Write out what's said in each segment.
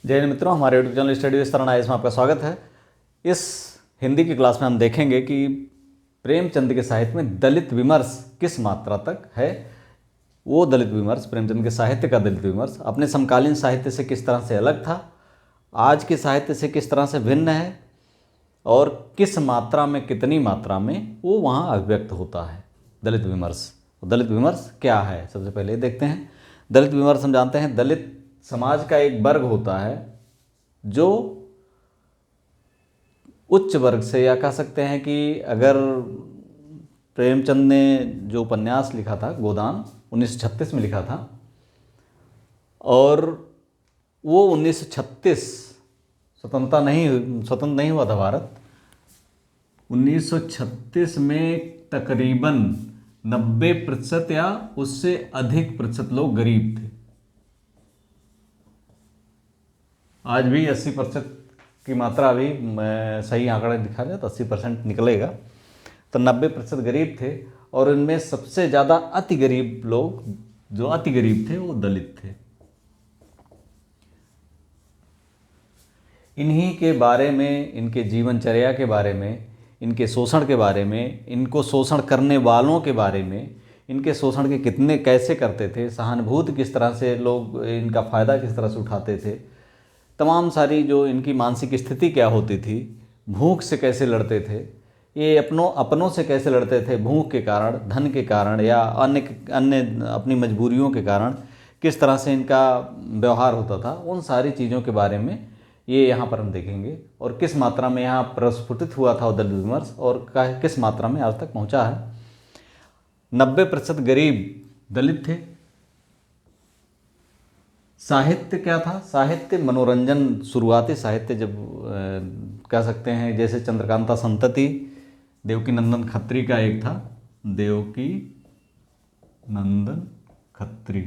जय हिंद मित्रों, हमारे YouTube channel study with sir में आपका स्वागत है। इस हिंदी की क्लास में हम देखेंगे कि प्रेमचंद के साहित्य में दलित विमर्श किस मात्रा तक है। वो दलित विमर्श, प्रेमचंद के साहित्य का दलित विमर्श अपने समकालीन साहित्य से किस तरह से अलग था, आज के साहित्य से किस तरह से भिन्न है और किस मात्रा में, कितनी मात्रा में वो वहाँ अभिव्यक्त होता है। दलित विमर्श, दलित विमर्श क्या है सबसे पहले देखते हैं। दलित विमर्श हम जानते हैं दलित समाज का एक वर्ग होता है जो उच्च वर्ग से, या कह सकते हैं कि अगर प्रेमचंद ने जो उपन्यास लिखा था गोदान 1936 में लिखा था, और वो 1936 स्वतंत्र नहीं हुआ था भारत। 1936 में तकरीबन 90% या उससे अधिक प्रतिशत लोग गरीब थे। आज भी 80% की मात्रा, अभी सही आंकड़ा दिखा जाए तो 80% निकलेगा, तो 90% गरीब थे। और इनमें सबसे ज़्यादा अति गरीब लोग, जो अति गरीब थे, वो दलित थे। इन्हीं के बारे में, इनके जीवनचर्या के बारे में, इनके शोषण के बारे में, इनको शोषण करने वालों के बारे में, इनके शोषण के कितने कैसे करते थे, सहानुभूति किस तरह से लोग इनका फ़ायदा किस तरह से उठाते थे, तमाम सारी जो इनकी मानसिक स्थिति क्या होती थी, भूख से कैसे लड़ते थे, ये अपनों से कैसे लड़ते थे, भूख के कारण, धन के कारण या अन्य अपनी मजबूरियों के कारण किस तरह से इनका व्यवहार होता था, उन सारी चीज़ों के बारे में ये यहाँ पर हम देखेंगे। और किस मात्रा में यहाँ प्रस्फुटित हुआ था दलित विमर्श और किस मात्रा में आज तक पहुँचा है। 90% गरीब दलित थे। साहित्य क्या था? साहित्य मनोरंजन, शुरुआती साहित्य जब कह सकते हैं, जैसे चंद्रकांता संतति देवकी नंदन खत्री का एक था, देवकी नंदन खत्री,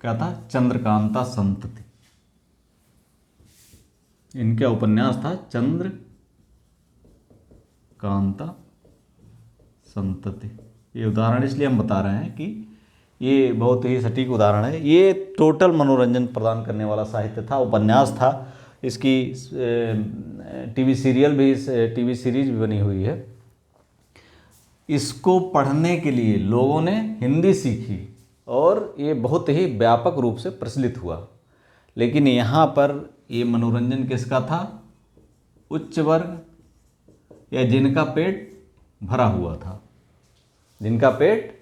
क्या था? चंद्रकांता संतति। इनका उपन्यास था चंद्रकांता संतति। ये उदाहरण इसलिए हम बता रहे हैं कि ये बहुत ही सटीक उदाहरण है। ये टोटल मनोरंजन प्रदान करने वाला साहित्य था, उपन्यास था। इसकी टीवी सीरीज भी बनी हुई है। इसको पढ़ने के लिए लोगों ने हिंदी सीखी और ये बहुत ही व्यापक रूप से प्रचलित हुआ। लेकिन यहाँ पर ये मनोरंजन किसका था? उच्च वर्ग या जिनका पेट भरा हुआ था, जिनका पेट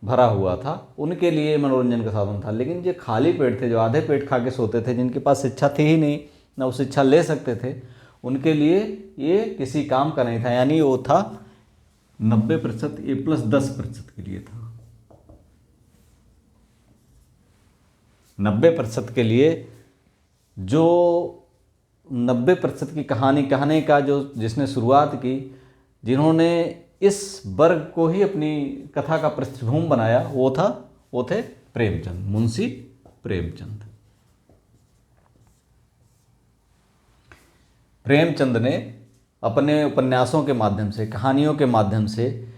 भरा हुआ था, उनके लिए मनोरंजन का साधन था। लेकिन जो खाली पेट थे, जो आधे पेट खा के सोते थे, जिनके पास शिक्षा थी ही नहीं, ना वो शिक्षा ले सकते थे, उनके लिए ये किसी काम का नहीं था। यानी वो था 90%, ये प्लस 10% के लिए था। 90% के लिए, जो 90% की कहानी कहने का जो जिसने शुरुआत की, जिन्होंने इस वर्ग को ही अपनी कथा का पृष्ठभूमि बनाया, वो थे प्रेमचंद, मुंशी प्रेमचंद। प्रेमचंद ने अपने उपन्यासों के माध्यम से, कहानियों के माध्यम से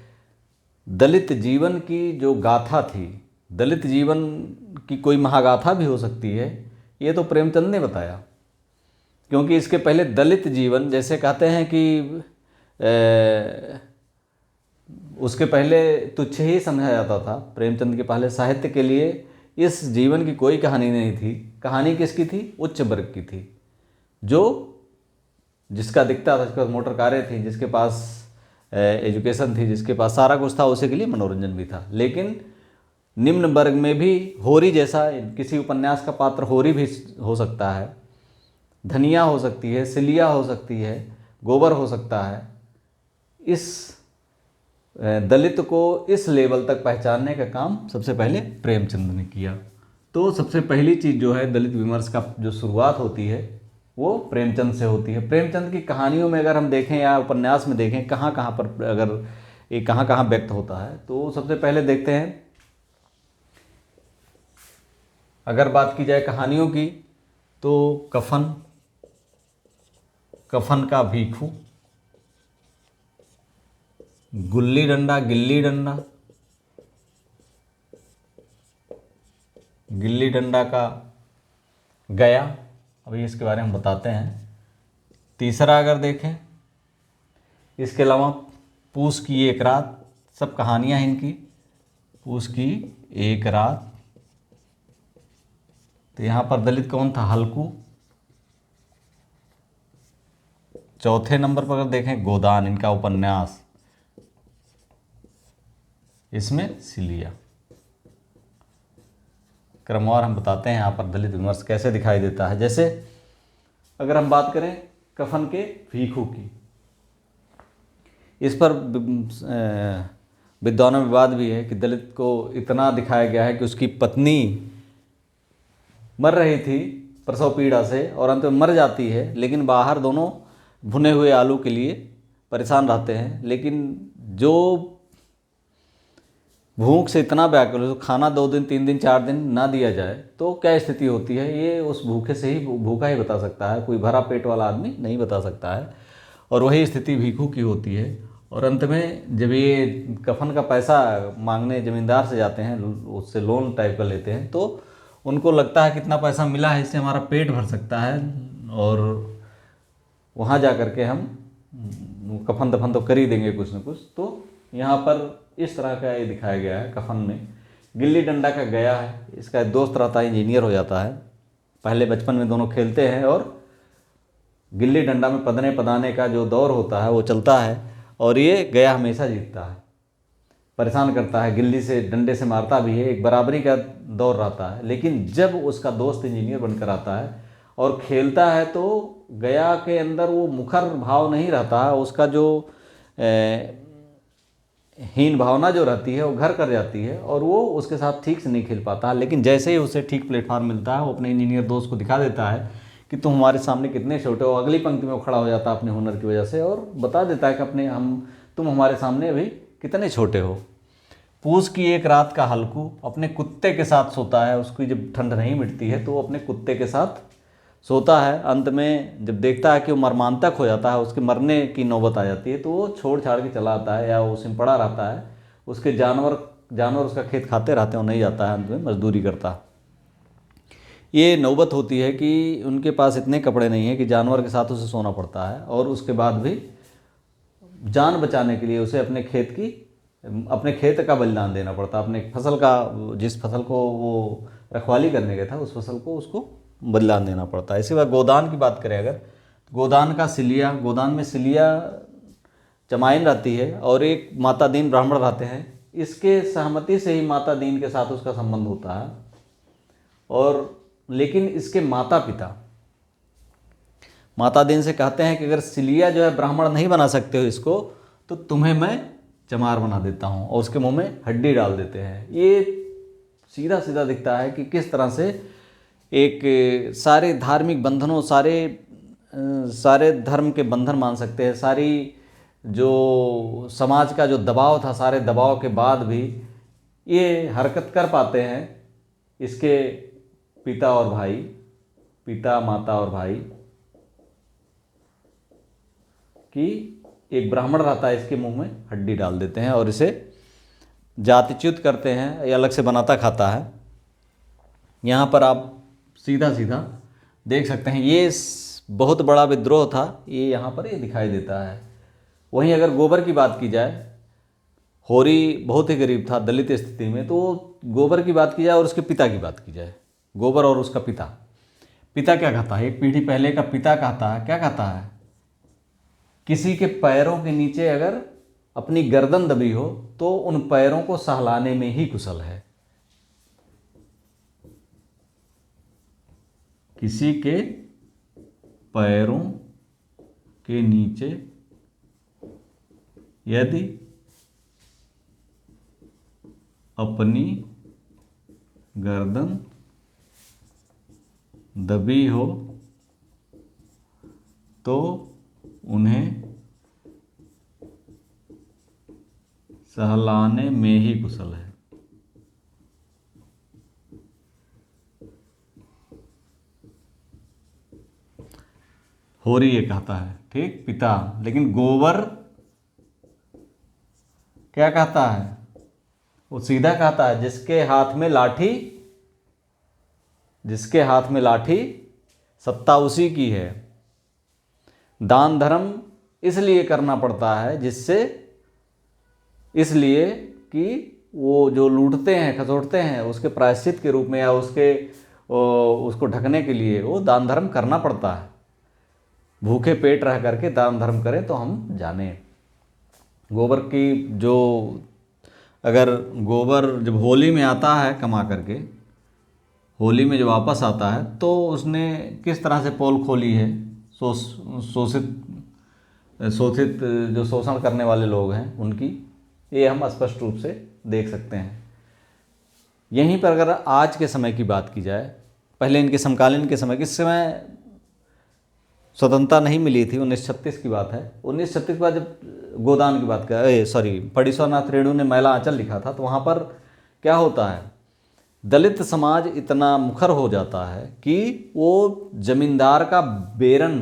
दलित जीवन की जो गाथा थी, दलित जीवन की कोई महागाथा भी हो सकती है, ये तो प्रेमचंद ने बताया। क्योंकि इसके पहले दलित जीवन, जैसे कहते हैं कि उसके पहले तुच्छ ही समझा जाता था। प्रेमचंद के पहले साहित्य के लिए इस जीवन की कोई कहानी नहीं थी। कहानी किसकी थी? उच्च वर्ग की थी, जो जिसका दिखता था, जिसके पास मोटर कारें थी, जिसके पास एजुकेशन थी, जिसके पास सारा कुछ था, उसी के लिए मनोरंजन भी था। लेकिन निम्न वर्ग में भी होरी जैसा, किसी उपन्यास का पात्र होरी भी हो सकता है, धनिया हो सकती है, सिलिया हो सकती है, गोबर हो सकता है। इस दलित को इस लेवल तक पहचानने का काम सबसे पहले प्रेमचंद ने किया। तो सबसे पहली चीज़ जो है, दलित विमर्श का जो शुरुआत होती है, वो प्रेमचंद से होती है। प्रेमचंद की कहानियों में अगर हम देखें या उपन्यास में देखें, कहाँ कहाँ पर अगर ये कहाँ कहाँ व्यक्त होता है, तो सबसे पहले देखते हैं, अगर बात की जाए कहानियों की, तो कफन का भीखू, गुल्ली डंडा गिल्ली डंडा, गिल्ली डंडा का गया, अभी इसके बारे में बताते हैं। तीसरा अगर देखें, इसके अलावा पूस की एक रात, सब कहानियाँ हैं इनकी। पूस की एक रात, तो यहाँ पर दलित कौन था? हल्कू। चौथे नंबर पर अगर देखें, गोदान, इनका उपन्यास, इसमें सिलिया। क्रमवार हम बताते हैं यहाँ पर दलित विमर्श कैसे दिखाई देता है। जैसे अगर हम बात करें कफन के भीखू की, इस पर विद्वानों में विवाद भी है कि दलित को इतना दिखाया गया है कि उसकी पत्नी मर रही थी प्रसव पीड़ा से और अंत में मर जाती है, लेकिन बाहर दोनों भुने हुए आलू के लिए परेशान रहते हैं। लेकिन जो भूख से इतना व्याकुल है, तो खाना 2 दिन 3 दिन 4 दिन ना दिया जाए तो क्या स्थिति होती है, ये उस भूखे से ही भूखा ही बता सकता है, कोई भरा पेट वाला आदमी नहीं बता सकता है। और वही स्थिति भीखू की होती है। और अंत में जब ये कफन का पैसा मांगने ज़मींदार से जाते हैं, उससे लोन टाइप का लेते हैं, तो उनको लगता है कितना पैसा मिला है, इससे हमारा पेट भर सकता है और वहाँ जा कर के हम कफन दफन तो कर ही देंगे कुछ न कुछ। तो यहाँ पर इस तरह का ये दिखाया गया है कफन में। गिल्ली डंडा का गया है, इसका दोस्त रहता है, इंजीनियर हो जाता है। पहले बचपन में दोनों खेलते हैं और गिल्ली डंडा में पदने पदाने का जो दौर होता है वो चलता है, और ये गया हमेशा जीतता है, परेशान करता है, गिल्ली से डंडे से मारता भी है, एक बराबरी का दौर रहता है। लेकिन जब उसका दोस्त इंजीनियर बनकर आता है और खेलता है, तो गया के अंदर वो मुखर भाव नहीं रहता है, उसका जो हीन भावना जो रहती है वो घर कर जाती है और वो उसके साथ ठीक से नहीं खेल पाता। लेकिन जैसे ही उसे ठीक प्लेटफॉर्म मिलता है, वो अपने इंजीनियर दोस्त को दिखा देता है कि तुम हमारे सामने कितने छोटे हो। अगली पंक्ति में वो खड़ा हो जाता है अपने हुनर की वजह से और बता देता है कि तुम हमारे सामने अभी कितने छोटे हो। पूस की एक रात का हल्कू अपने कुत्ते के साथ सोता है, उसकी जब ठंड नहीं मिटती है तो वो अपने कुत्ते के साथ सोता है। अंत में जब देखता है कि वो मर्मांतक हो जाता है, उसके मरने की नौबत आ जाती है, तो वो छोड़ छाड़ के चला आता है या उसमें पड़ा रहता है। उसके जानवर उसका खेत खाते रहते हैं, वो नहीं जाता है, अंत में मजदूरी करता है। ये नौबत होती है कि उनके पास इतने कपड़े नहीं हैं कि जानवर के साथ उसे सोना पड़ता है, और उसके बाद भी जान बचाने के लिए उसे अपने खेत का बलिदान देना पड़ता, अपने फसल का, जिस फसल को वो रखवाली करने गया था उस फसल को उसको बलिदान देना पड़ता है। इसी बार गोदान की बात करें अगर, तो गोदान का सिलिया, गोदान में सिलिया चमाइन रहती है और एक माता दीन ब्राह्मण रहते हैं। इसके सहमति से ही माता दीन के साथ उसका संबंध होता है। और लेकिन इसके माता पिता माता दीन से कहते हैं कि अगर सिलिया जो है ब्राह्मण नहीं बना सकते हो इसको, तो तुम्हें मैं चमार बना देता हूँ, और उसके मुंह में हड्डी डाल देते हैं। ये सीधा सीधा दिखता है कि किस तरह से एक सारे धार्मिक बंधनों, सारे धर्म के बंधन मान सकते हैं, सारी जो समाज का जो दबाव था, सारे दबाव के बाद भी ये हरकत कर पाते हैं। इसके पिता और भाई, पिता माता और भाई कि एक ब्राह्मण रहता है, इसके मुंह में हड्डी डाल देते हैं और इसे जातिच्युत करते हैं, या अलग से बनाता खाता है। यहाँ पर आप सीधा सीधा देख सकते हैं ये बहुत बड़ा विद्रोह था, ये यहाँ पर ये दिखाई देता है। वहीं अगर गोबर की बात की जाए, होरी बहुत ही गरीब था, दलित स्थिति में, तो गोबर की बात की जाए और उसके पिता की बात की जाए, गोबर और उसका पिता क्या कहता है, एक पीढ़ी पहले का पिता कहता है, क्या कहता है, किसी के पैरों के नीचे अगर अपनी गर्दन दबी हो तो उन पैरों को सहलाने में ही कुशल है। किसी के पैरों के नीचे यदि अपनी गर्दन दबी हो तो उन्हें सहलाने में ही कुशल है। होरी ये कहता है, ठीक, पिता। लेकिन गोबर क्या कहता है, वो सीधा कहता है, जिसके हाथ में लाठी जिसके हाथ में लाठी सत्ता उसी की है। दान धर्म इसलिए करना पड़ता है इसलिए कि वो जो लूटते हैं खसोटते हैं उसके प्रायश्चित के रूप में या उसको ढकने के लिए वो दान धर्म करना पड़ता है। भूखे पेट रह करके दान धर्म करें तो हम जाने। गोबर की जो अगर गोबर जब होली में आता है कमा करके, होली में जब वापस आता है तो उसने किस तरह से पोल खोली है, शोषित जो शोषण करने वाले लोग हैं उनकी, ये हम स्पष्ट रूप से देख सकते हैं। यहीं पर अगर आज के समय की बात की जाए, पहले इनके समकालीन के समय, किस समय स्वतंत्रता नहीं मिली थी, 1936 की बात है। 1936 के बाद जब गोदान की बात फणीश्वरनाथ रेणु ने मैला आंचल लिखा था, तो वहाँ पर क्या होता है, दलित समाज इतना मुखर हो जाता है कि वो जमींदार का बेरन,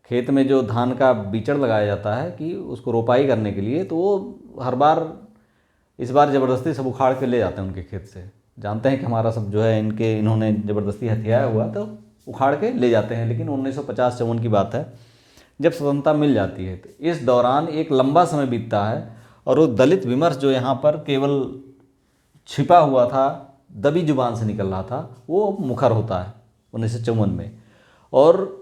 खेत में जो धान का बीचड़ लगाया जाता है कि उसको रोपाई करने के लिए, तो वो हर बार इस बार ज़बरदस्ती सब उखाड़ के ले जाते हैं उनके खेत से। जानते हैं कि हमारा सब जो है इन्होंने ज़बरदस्ती हथियाया हुआ तो उखाड़ के ले जाते हैं। लेकिन 1950-54 की बात है जब स्वतंत्रता मिल जाती है, तो इस दौरान एक लंबा समय बीतता है और वो दलित विमर्श जो यहाँ पर केवल छिपा हुआ था, दबी जुबान से निकल रहा था, वो मुखर होता है 1954 में। और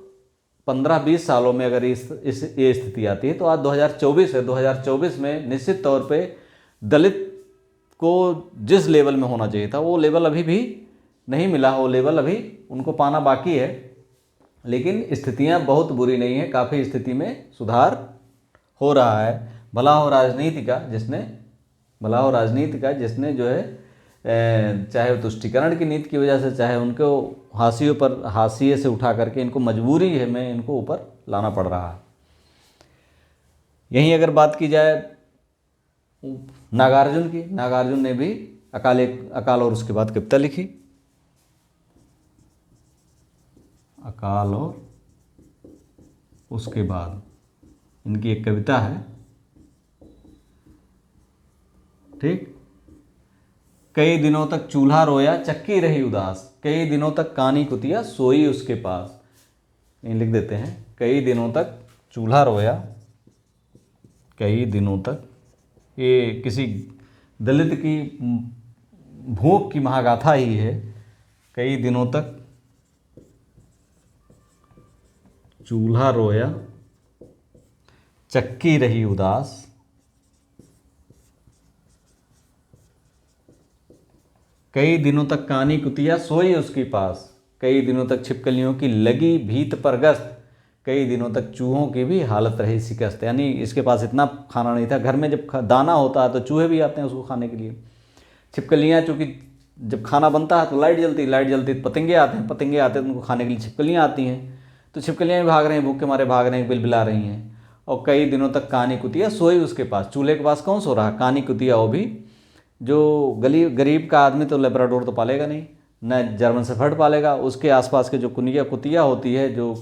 15-20 सालों में अगर ये स्थिति आती है तो आज 2024 है। 2024 में निश्चित तौर पे दलित को जिस लेवल में होना चाहिए था वो लेवल अभी भी नहीं मिला, वो लेवल अभी उनको पाना बाकी है। लेकिन स्थितियां बहुत बुरी नहीं है, काफ़ी स्थिति में सुधार हो रहा है। भला हो राजनीति का जिसने जो है चाहे तुष्टीकरण की नीति की वजह से, चाहे उनको हाशिए से उठा करके इनको मजबूरी है में इनको ऊपर लाना पड़ रहा है। यहीं अगर बात की जाए नागार्जुन की, नागार्जुन ने भी अकाल और उसके बाद कविता लिखी। अकाल और उसके बाद इनकी एक कविता है, ठीक। कई दिनों तक चूल्हा रोया चक्की रही उदास, कई दिनों तक कानी कुतिया सोई उसके पास। ये लिख देते हैं, कई दिनों तक चूल्हा रोया, कई दिनों तक, ये किसी दलित की भूख की महागाथा ही है। कई दिनों तक चूल्हा रोया चक्की रही उदास, कई दिनों तक कानी कुतिया सोई उसके पास, कई दिनों तक छिपकलियों की लगी भीत पर गश्त, कई दिनों तक चूहों की भी हालत रही शिकस्त। यानी इसके पास इतना खाना नहीं था। घर में जब दाना होता है तो चूहे भी आते हैं उसको खाने के लिए। छिपकलियाँ, चूँकि जब खाना बनता है तो लाइट जलती तो पतंगे आते हैं तो उनको खाने के लिए छिपकलियाँ आती हैं, तो छिपकलियाँ भी भाग रही हैं, भूख के मारे भाग रही हैं, बिलबिला रही हैं। और कई दिनों तक कानी कुतिया सोई उसके पास, चूल्हे के पास कौन सो रहा, कानी कुतिया। वो भी जो गरीब का आदमी तो लेब्राडोर तो पालेगा नहीं, न जर्मन शेफर्ड पालेगा, उसके आसपास के जो कुतिया होती है जो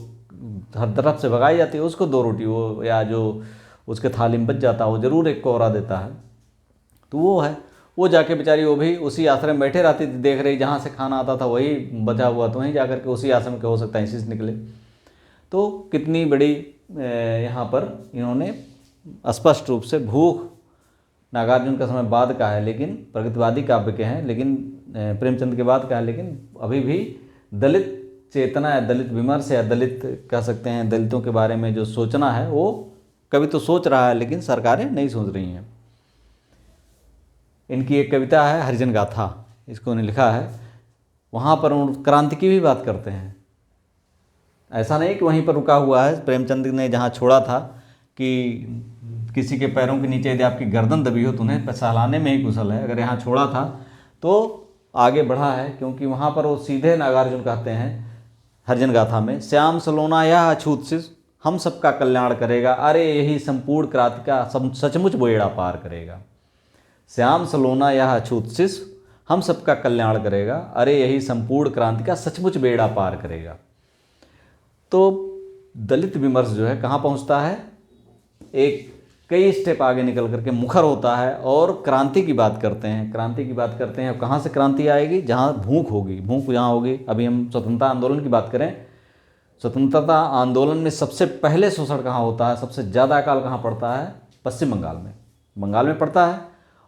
हर तरफ से भगाई जाती है, उसको 2 रोटी वो या जो उसके थाली में बच जाता है वो ज़रूर एक कोहरा देता है। तो वो है, वो जाके बेचारी वो भी उसी आश्रम में बैठे रहती थी, देख रही जहाँ से खाना आता था वही बचा हुआ, तो वहीं जा कर के उसी आश्रम के हो सकता है इसी से निकले। तो कितनी बड़ी यहाँ पर इन्होंने स्पष्ट रूप से भूख, नागार्जुन का समय बाद का है लेकिन प्रगतिवादी काव्य के हैं, लेकिन प्रेमचंद के बाद का है, लेकिन अभी भी दलित चेतना या दलित विमर्श या दलित कह सकते हैं दलितों के बारे में जो सोचना है वो कभी तो सोच रहा है लेकिन सरकारें नहीं सोच रही हैं। इनकी एक कविता है हरिजन गाथा, इसको उन्हें लिखा है। वहाँ पर क्रांति की भी बात करते हैं। ऐसा नहीं कि वहीं पर रुका हुआ है, प्रेमचंद ने जहाँ छोड़ा था कि किसी के पैरों के नीचे यदि आपकी गर्दन दबी हो तो उन्हें सहलाने में ही कुशल है, अगर यहाँ छोड़ा था तो आगे बढ़ा है। क्योंकि वहाँ पर वो सीधे नागार्जुन कहते हैं हरिजन गाथा में, श्याम सलोना यह अछूत शिष हम सबका कल्याण करेगा, अरे यही संपूर्ण क्रांति का सचमुच बेड़ा पार करेगा। श्याम सलोना यह अछूत शिष हम सबका कल्याण करेगा, अरे यही संपूर्ण क्रांति का सचमुच बेड़ा पार करेगा। तो दलित विमर्श जो है कहाँ पहुँचता है, एक कई स्टेप आगे निकल करके मुखर होता है और क्रांति की बात करते हैं। क्रांति की बात करते हैं, अब कहाँ से क्रांति आएगी? जहाँ भूख होगी, भूख जहाँ होगी। अभी हम स्वतंत्रता आंदोलन की बात करें, स्वतंत्रता आंदोलन में सबसे पहले शोषण कहाँ होता है, सबसे ज़्यादा अकाल कहाँ पड़ता है? पश्चिम बंगाल में, बंगाल में पड़ता है।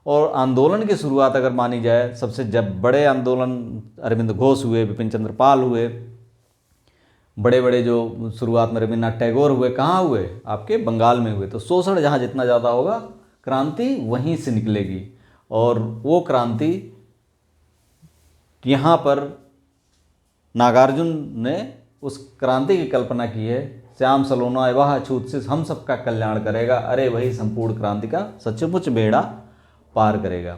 और आंदोलन की शुरुआत अगर मानी जाए, सबसे जब बड़े आंदोलन अरविंद घोष हुए, बिपिन चंद्र पाल हुए, बड़े बड़े जो शुरुआत में रविन्द्रनाथ टैगोर हुए, कहाँ हुए? आपके बंगाल में हुए। तो शोषण जहाँ जितना ज़्यादा होगा, क्रांति वहीं से निकलेगी। और वो क्रांति यहाँ पर नागार्जुन ने उस क्रांति की कल्पना की है। श्याम सलोना वह अछूत से हम सबका कल्याण करेगा, अरे वही संपूर्ण क्रांति का सचमुच बेड़ा पार करेगा।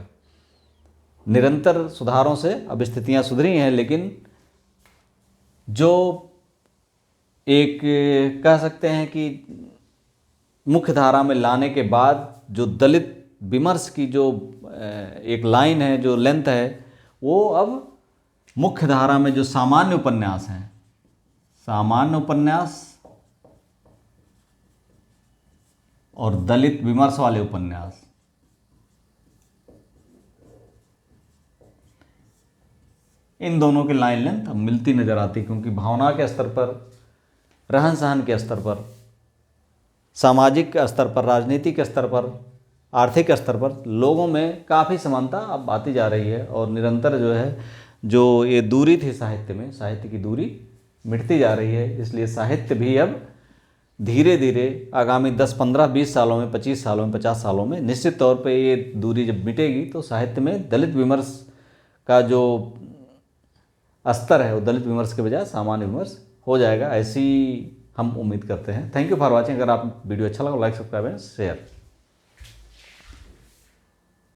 निरंतर सुधारों से अब स्थितियाँ सुधरी हैं, लेकिन जो एक कह सकते हैं कि मुख्य धारा में लाने के बाद जो दलित विमर्श की जो एक लाइन है, जो लेंथ है, वो अब मुख्य धारा में जो सामान्य उपन्यास हैं, सामान्य उपन्यास और दलित विमर्श वाले उपन्यास, इन दोनों की लाइन लेंथ अब मिलती नजर आती, क्योंकि भावना के स्तर पर, रहन सहन के स्तर पर, सामाजिक स्तर पर, राजनीतिक स्तर पर, आर्थिक स्तर पर लोगों में काफ़ी समानता अब आती जा रही है। और निरंतर जो है, जो ये दूरी थी साहित्य में, साहित्य की दूरी मिटती जा रही है। इसलिए साहित्य भी अब धीरे धीरे आगामी 10, 15, 20 सालों में, 25 सालों में, 50 सालों में निश्चित तौर पे ये दूरी जब मिटेगी तो साहित्य में दलित विमर्श का जो स्तर है वो दलित विमर्श के बजाय सामान्य विमर्श हो जाएगा, ऐसी हम उम्मीद करते हैं। Thank you for watching. अगर आप वीडियो अच्छा लगा, लाइक, सब्सक्राइब एंड शेयर।